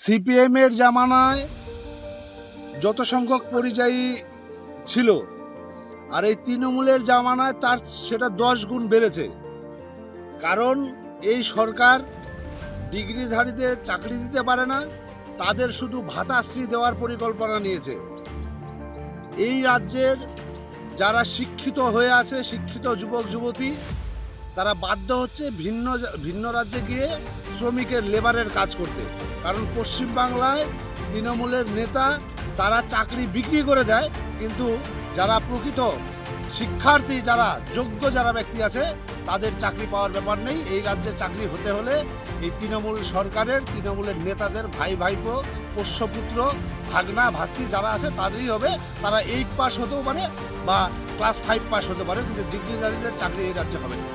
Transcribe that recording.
সিপিএমের জামানায় যত সংখ্যক পরিযায়ী ছিল আর এই তৃণমূলের জামানায় তার সেটা 10 গুণ বেড়েছে। কারণ এই সরকার ডিগ্রিধারীদের চাকরি দিতে পারে না, তাদের শুধু ভাতাশ্রী দেওয়ার পরিকল্পনা নিয়েছে। এই রাজ্যের যারা শিক্ষিত হয়ে আছে, শিক্ষিত যুবক যুবতী, তারা বাধ্য হচ্ছে ভিন্ন রাজ্যে গিয়ে শ্রমিকের লেবারের কাজ করতে। কারণ পশ্চিমবাংলায় তৃণমূলের নেতা তারা চাকরি বিক্রি করে দেয়, কিন্তু যারা প্রকৃত শিক্ষার্থী, যারা যোগ্য যারা ব্যক্তি আছে, তাদের চাকরি পাওয়ার ব্যাপার নেই। এই রাজ্যে চাকরি হতে হলে এই তৃণমূল সরকারের, তৃণমূলের নেতাদের ভাই ভাইপো, পোষ্যপুত্র, ভাগনা ভাস্তি যারা আছে তাদেরই হবে। তারা 8 পাস হতেও পারে বা ক্লাস 5 পাস হতে পারে, কিন্তু ডিগ্রিধারীদের চাকরি এই রাজ্যে হবে না।